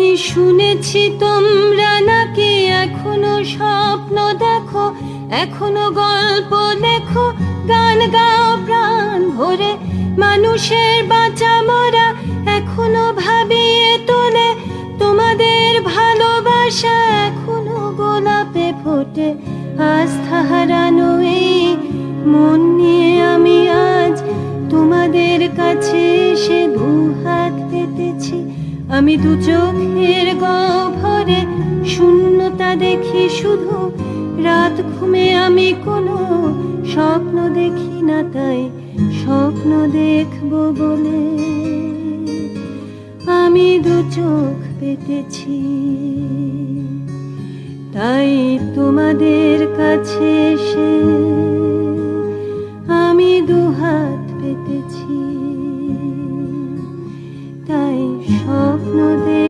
আমি শুনেছি তোমরা নাকি এখনো স্বপ্ন দেখো, এখনো গল্প লেখো, গান গাও প্রাণ ভরে, মানুষের বাঁচা মরা এখনো ভাবিয়ে তোলে, তোমাদের ভালোবাসা এখনো গোলাপে ফোটে। আস্থা হারানো এই মন নিয়ে আমি আজ তোমাদের কাছে এসে দুহাত পেতেছি। আমি দু চোখের গহ্বরে শূন্যতা দেখি শুধু, রাত ঘুমে আমি কোনো স্বপ্ন দেখি না, তাই স্বপ্ন দেখব বলে আমি দু চোখ পেতেছি। তাই তোমাদের কাছে এসে